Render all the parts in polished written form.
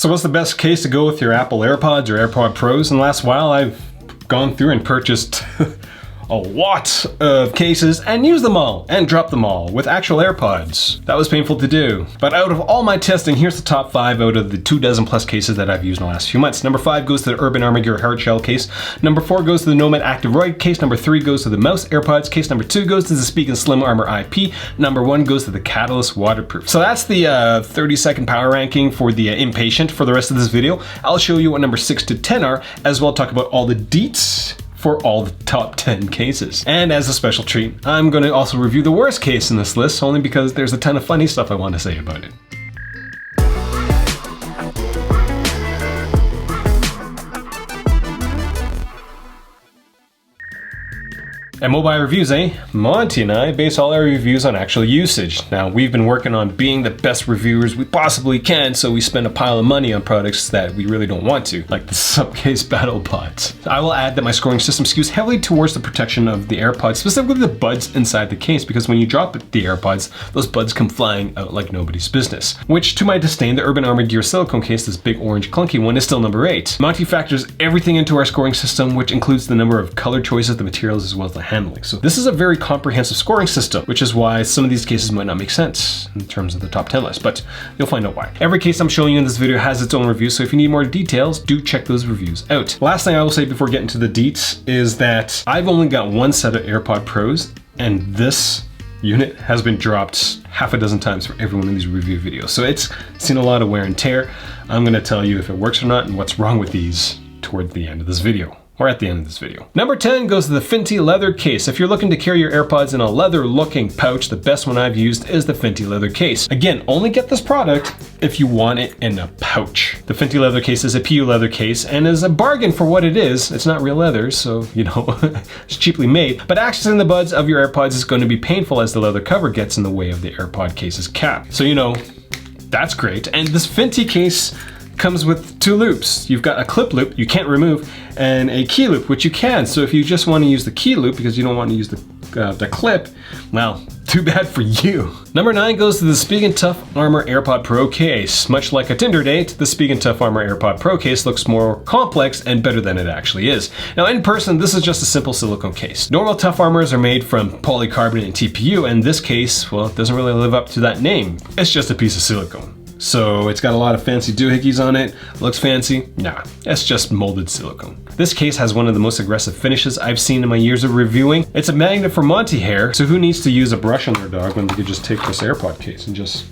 So what's the best case to go with your Apple AirPods or AirPod Pros? In the last while, I've gone through and purchased a lot of cases and used them all and dropped them all with actual AirPods. That was painful to do. But out of all my testing, here's the top 5 out of the 24 plus cases that I've used in the last few months. Number 5 goes to the Urban Armor Gear Hardshell case. Number 4 goes to the Nomad Active Roid case. Number 3 goes to the Mous AirPods case. Number 2 goes to the Spigen Slim Armor IP. Number 1 goes to the Catalyst Waterproof. So that's the 30-second power ranking for the impatient. For the rest of this video, I'll show you what number 6 to 10 are, as well as talk about all the deets for all the top 10 cases. And as a special treat, I'm going to also review the worst case in this list, only because there's a ton of funny stuff I want to say about it. At MobileReviewsEh, Monty and I base all our reviews on actual usage. Now, we've been working on being the best reviewers we possibly can, so we spend a pile of money on products that we really don't want to, like the SupCase BattlePods. I will add that my scoring system skews heavily towards the protection of the AirPods, specifically the buds inside the case, because when you drop the AirPods, those buds come flying out like nobody's business. Which, to my disdain, the Urban Armor Gear Silicone Case, this big orange clunky one, is still number 8. Monty factors everything into our scoring system, which includes the number of color choices, the materials, as well as the handling. So this is a very comprehensive scoring system, which is why some of these cases might not make sense in terms of the top 10 list, but you'll find out why. Every case I'm showing you in this video has its own review, so if you need more details, do check those reviews out. Last thing I will say before getting to the deets is that I've only got one set of AirPod Pros, and this unit has been dropped half a dozen times for every one of these review videos. So it's seen a lot of wear and tear. I'm gonna tell you if it works or not and what's wrong with these toward the end of this video. Or at the end of this video. Number 10 goes to the Fintie Leather Case. If you're looking to carry your AirPods in a leather looking pouch, the best one I've used is the Fintie Leather Case. Again, only get this product if you want it in a pouch. The Fintie Leather Case is a PU leather case and is a bargain for what it is. It's not real leather, so you know, it's cheaply made, but accessing the buds of your AirPods is going to be painful as the leather cover gets in the way of the AirPod case's cap. So you know, that's great. And this Fintie case comes with 2 loops. You've got a clip loop you can't remove and a key loop, which you can. So if you just want to use the key loop because you don't want to use the clip, well, too bad for you. Number 9 goes to the Spigen Tough Armor AirPod Pro case. Much like a Tinder date, the Spigen Tough Armor AirPod Pro case looks more complex and better than it actually is. Now in person, this is just a simple silicone case. Normal Tough Armors are made from polycarbonate and TPU, and this case, well, it doesn't really live up to that name. It's just a piece of silicone. So it's got a lot of fancy doohickeys on it. Looks fancy? Nah, it's just molded silicone. This case has one of the most aggressive finishes I've seen in my years of reviewing. It's a magnet for Monty hair, so who needs to use a brush on their dog when they could just take this AirPod case and just...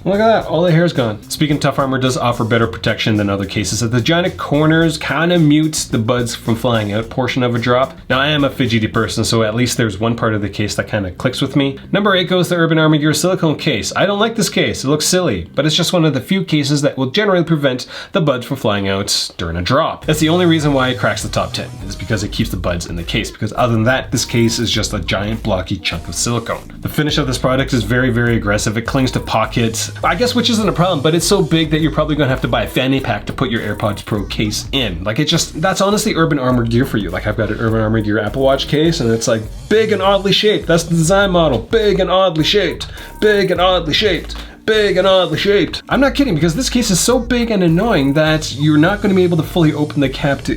Look at that, all the hair's gone. Spigen Tough Armor does offer better protection than other cases, as the giant corners kind of mutes the buds from flying out portion of a drop. Now I am a fidgety person, so at least there's one part of the case that kind of clicks with me. Number 8 goes to Urban Armor Gear Silicone Case. I don't like this case, it looks silly, but it's just one of the few cases that will generally prevent the buds from flying out during a drop. That's the only reason why it cracks the top 10, is because it keeps the buds in the case, because other than that, this case is just a giant blocky chunk of silicone. The finish of this product is very, very aggressive. It clings to pockets, I guess, which isn't a problem, but it's so big that you're probably gonna have to buy a fanny pack to put your AirPods Pro case in. Like, that's honestly Urban Armor Gear for you. Like, I've got an Urban Armor Gear Apple Watch case, and it's like big and oddly shaped. That's the design model. Big and oddly shaped. Big and oddly shaped. Big and oddly shaped. I'm not kidding, because this case is so big and annoying that you're not gonna be able to fully open the cap to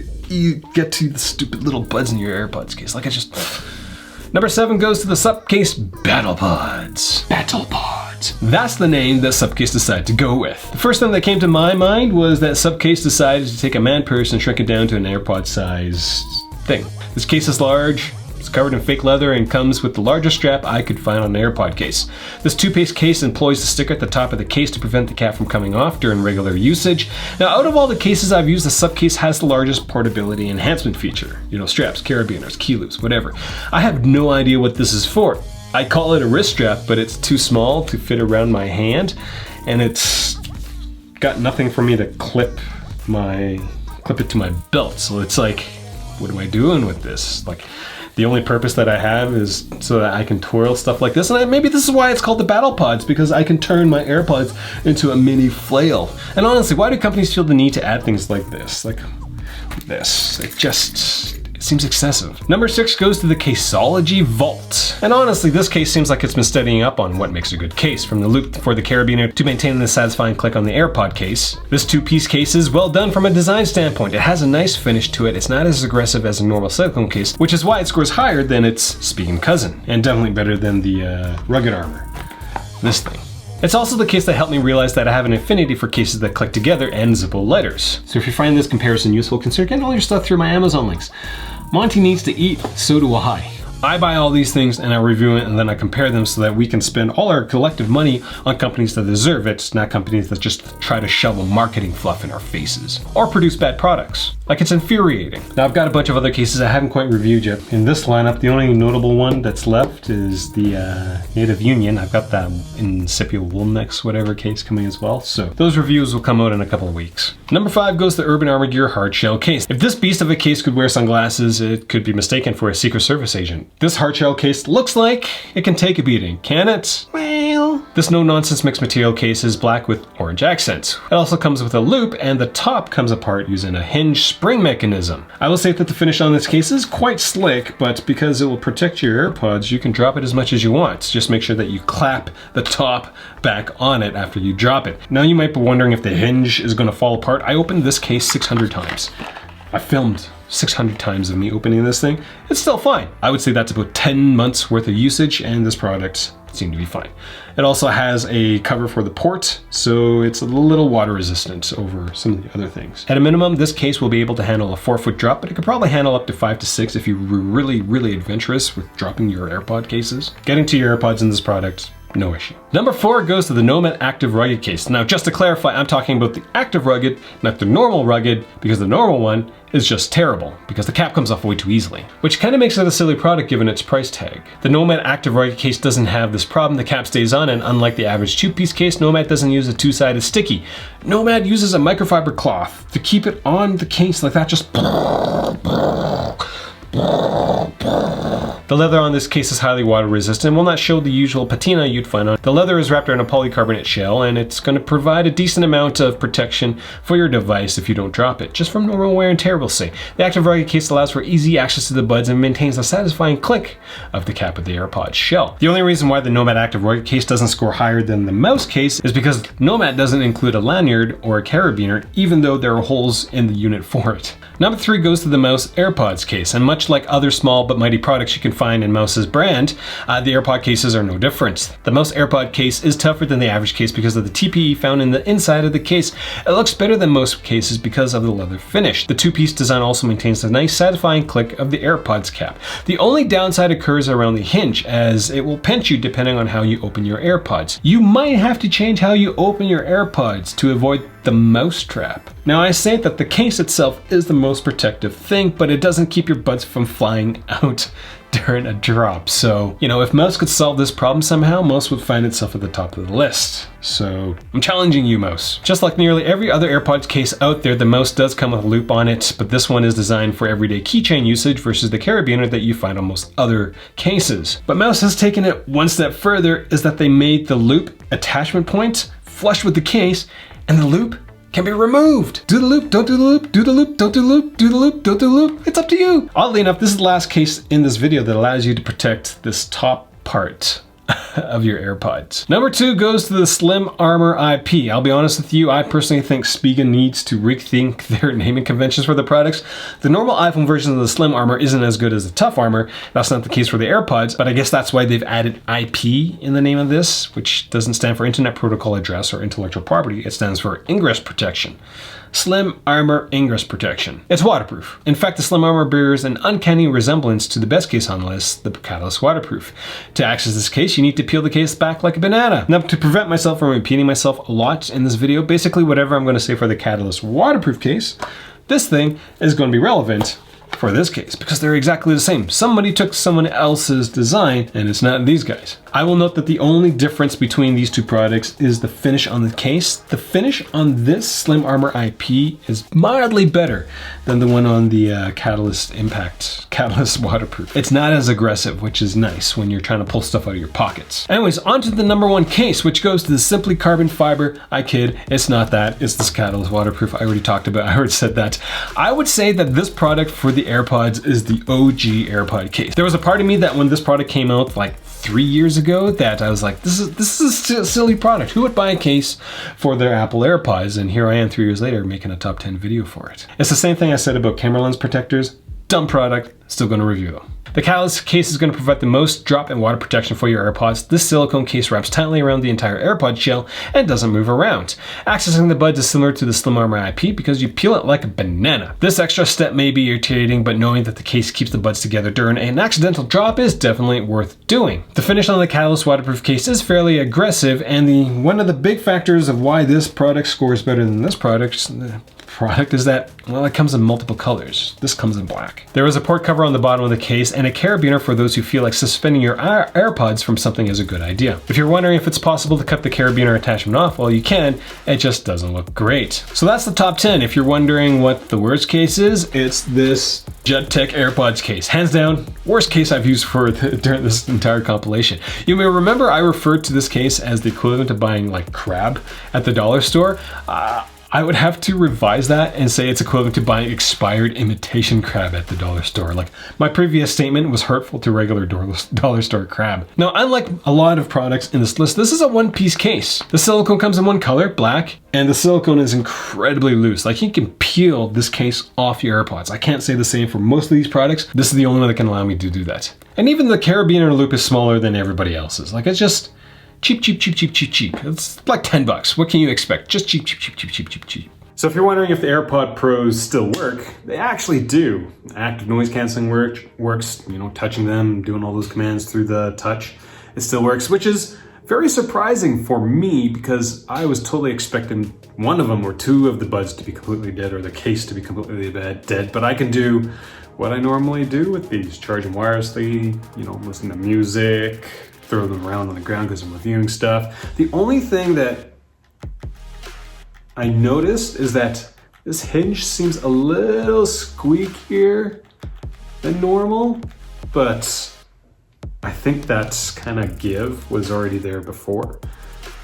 get to the stupid little buds in your AirPods case. Like, Number 7 goes to the SupCase BattlePods. BattlePods. That's the name that SupCase decided to go with. The first thing that came to my mind was that SupCase decided to take a man purse and shrink it down to an AirPod size thing. This case is large. It's covered in fake leather and comes with the largest strap I could find on an AirPod case. This two-piece case employs the sticker at the top of the case to prevent the cap from coming off during regular usage. Now, out of all the cases I've used, the SupCase has the largest portability enhancement feature. You know, straps, carabiners, key loops, whatever. I have no idea what this is for. I call it a wrist strap, but it's too small to fit around my hand, and it's got nothing for me to clip it to my belt. So it's like, what am I doing with this? Like, the only purpose that I have is so that I can twirl stuff like this. And maybe this is why it's called the BattlePods, because I can turn my AirPods into a mini flail. And honestly, why do companies feel the need to add things like this? Like this. It just seems excessive. Number 6 goes to the Caseology Vault. And honestly, this case seems like it's been studying up on what makes a good case, from the loop for the carabiner to maintaining the satisfying click on the AirPod case. This 2-piece case is well done from a design standpoint. It has a nice finish to it. It's not as aggressive as a normal silicone case, which is why it scores higher than its Spigen cousin, and definitely better than the rugged armor. This thing. It's also the case that helped me realize that I have an affinity for cases that click together and Zippo lighters. So if you find this comparison useful, consider getting all your stuff through my Amazon links. Monty needs to eat, so do I. I buy all these things and I review it and then I compare them so that we can spend all our collective money on companies that deserve it, not companies that just try to shovel marketing fluff in our faces or produce bad products. Like, it's infuriating. Now, I've got a bunch of other cases I haven't quite reviewed yet. In this lineup, the only notable one that's left is the Native Union. I've got that Incipient Woolnex whatever case coming as well. So those reviews will come out in a couple of weeks. Number 5 goes the Urban Armor Gear Hardshell case. If this beast of a case could wear sunglasses, it could be mistaken for a Secret Service agent. This hardshell case looks like it can take a beating, can it? Well, this no-nonsense mixed material case is black with orange accents. It also comes with a loop, and the top comes apart using a hinge spring mechanism. I will say that the finish on this case is quite slick, but because it will protect your AirPods, you can drop it as much as you want. Just make sure that you clap the top back on it after you drop it. Now you might be wondering if the hinge is going to fall apart. I opened this case 600 times. I filmed 600 times of me opening this thing. It's still fine. I would say that's about 10 months worth of usage, and this product seemed to be fine. It also has a cover for the port, so it's a little water resistant over some of the other things. At a minimum, this case will be able to handle a 4-foot drop, but it could probably handle up to 5 to 6 if you're really adventurous with dropping your AirPod cases. Getting to your AirPods in this product, no issue. Number 4 goes to the Nomad Active Rugged case. Now, just to clarify, I'm talking about the Active Rugged, not the normal rugged, because the normal one is just terrible, because the cap comes off way too easily, which kind of makes it a silly product given its price tag. The Nomad Active Rugged case doesn't have this problem. The cap stays on, and unlike the average 2-piece case, Nomad doesn't use a 2-sided sticky. Nomad uses a microfiber cloth to keep it on the case like that, just the leather on this case is highly water resistant and will not show the usual patina you'd find on. The leather is wrapped around a polycarbonate shell, and it's going to provide a decent amount of protection for your device if you don't drop it, just from normal wear and tear, we'll say. The Active Rugged case allows for easy access to the buds and maintains the satisfying click of the cap of the AirPods shell. The only reason why the Nomad Active Rugged case doesn't score higher than the Mous case is because Nomad doesn't include a lanyard or a carabiner, even though there are holes in the unit for it. Number 3 goes to the Mous AirPods case, and much like other small but mighty products you can find in Mous's brand, the AirPod cases are no different. The Mous AirPod case is tougher than the average case because of the TPE found in the inside of the case. It looks better than most cases because of the leather finish. The 2-piece design also maintains the nice satisfying click of the AirPods cap. The only downside occurs around the hinge, as it will pinch you depending on how you open your AirPods. You might have to change how you open your AirPods to avoid the mouse trap. Now, I say that the case itself is the most protective thing, but it doesn't keep your buds from flying out during a drop. So, you know, if Mous could solve this problem somehow, Mous would find itself at the top of the list. So, I'm challenging you, Mous. Just like nearly every other AirPods case out there, the Mous does come with a loop on it, but this one is designed for everyday keychain usage versus the carabiner that you find on most other cases. But Mous has taken it one step further, is that they made the loop attachment point flush with the case, and the loop can be removed. Do the loop, don't do the loop, do the loop, don't do the loop, do the loop, don't do the loop. It's up to you. Oddly enough, this is the last case in this video that allows you to protect this top part of your AirPods. Number 2 goes to the Slim Armor IP. I'll be honest with you, I personally think Spigen needs to rethink their naming conventions for the products. The normal iPhone version of the Slim Armor isn't as good as the Tough Armor. That's not the case for the AirPods, but I guess that's why they've added IP in the name of this, which doesn't stand for Internet Protocol Address or Intellectual Property. It stands for Ingress Protection. Slim Armor Ingress Protection. It's waterproof. In fact, the Slim Armor bears an uncanny resemblance to the best case on the list, the Catalyst Waterproof. To access this case, you need to peel the case back like a banana. Now, to prevent myself from repeating myself a lot in this video, basically whatever I'm going to say for the Catalyst Waterproof case, this thing is going to be relevant for this case because they're exactly the same. Somebody took someone else's design and it's not these guys. I will note that the only difference between these two products is the finish on the case. The finish on this Slim Armor IP is mildly better than the one on the Catalyst Waterproof. It's not as aggressive, which is nice when you're trying to pull stuff out of your pockets. Anyways, on to the number one case, which goes to the Simply Carbon Fiber. I kid, it's not that, it's this Catalyst Waterproof. I already talked about, I already said that. I would say that this product for the AirPods is the OG AirPod case. There was a part of me that when this product came out like 3 years ago that I was like, this is a silly product. Who would buy a case for their Apple AirPods? And here I am 3 years later making a top 10 video for it. It's the same thing I said about camera lens protectors. Dumb product, still gonna review though. The Catalyst case is going to provide the most drop and water protection for your AirPods. This silicone case wraps tightly around the entire AirPod shell and doesn't move around. Accessing the buds is similar to the Slim Armor IP because you peel it like a banana. This extra step may be irritating, but knowing that the case keeps the buds together during an accidental drop is definitely worth doing. The finish on the Catalyst waterproof case is fairly aggressive, and one of the big factors of why this product scores better than this product is that, well, it comes in multiple colors. This comes in black. There is a port cover on the bottom of the case and a carabiner for those who feel like suspending your AirPods from something is a good idea. If you're wondering if it's possible to cut the carabiner attachment off, well, you can. It just doesn't look great. So that's the top 10. If you're wondering what the worst case is, it's this JetTech AirPods case. Hands down, worst case I've used during this entire compilation. You may remember I referred to this case as the equivalent to buying like crab at the dollar store. I would have to revise that and say it's equivalent to buying expired imitation crab at the dollar store. Like, my previous statement was hurtful to regular dollar store crab. Now, unlike a lot of products in this list, this is a one-piece case. The silicone comes in one color, black, and the silicone is incredibly loose. Like, you can peel this case off your AirPods. I can't say the same for most of these products. This is the only one that can allow me to do that. And even the carabiner loop is smaller than everybody else's. Like, it's just cheap. It's like 10 bucks. What can you expect? Just cheap. So if you're wondering if the AirPod Pros still work, they actually do. Active noise canceling works, you know, touching them, doing all those commands through the touch, it still works, which is very surprising for me because I was totally expecting one of them or two of the buds to be completely dead or the case to be completely dead, but I can do what I normally do with these, charge them wirelessly, you know, listen to music, throw them around on the ground because I'm reviewing stuff. The only thing that I noticed is that this hinge seems a little squeakier than normal, but I think that kind of give was already there before.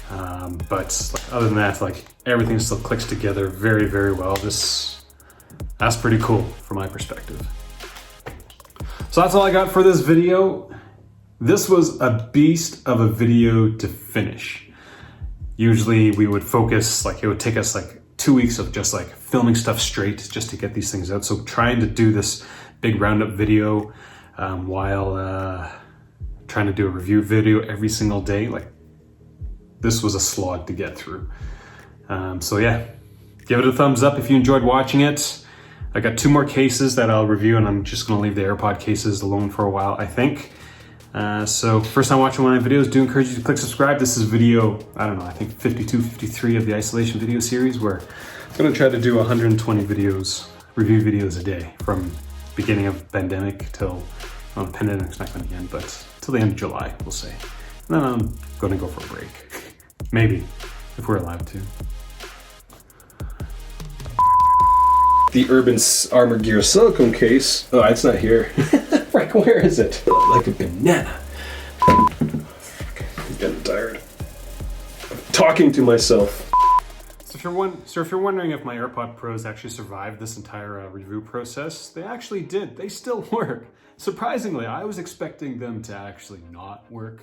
But like, other than that, like everything still clicks together very, very well. That's pretty cool from my perspective. So that's all I got for this video. This was a beast of a video to finish. Usually we would focus, like it would take us like 2 weeks of just like filming stuff straight just to get these things out. So trying to do this big roundup video while trying to do a review video every single day, like this was a slog to get through. So yeah, give it a thumbs up if you enjoyed watching it. I got 2 more cases that I'll review and I'm just gonna leave the AirPod cases alone for a while, I think. So first time watching one of my videos, do encourage you to click subscribe. This is video, I don't know, I think 52, 53 of the isolation video series where I'm gonna try to do 120 videos, review videos a day from beginning of pandemic till, well, the pandemic's not gonna end, but till the end of July, we'll say. And then I'm gonna go for a break. Maybe, if we're allowed to. The Urban Armor Gear silicone case. Oh, it's not here. Frank, where is it? Like a banana. I'm getting tired. I'm talking to myself. So if you're wondering if my AirPod Pros actually survived this entire review process, they actually did. They still work. Surprisingly, I was expecting them to actually not work.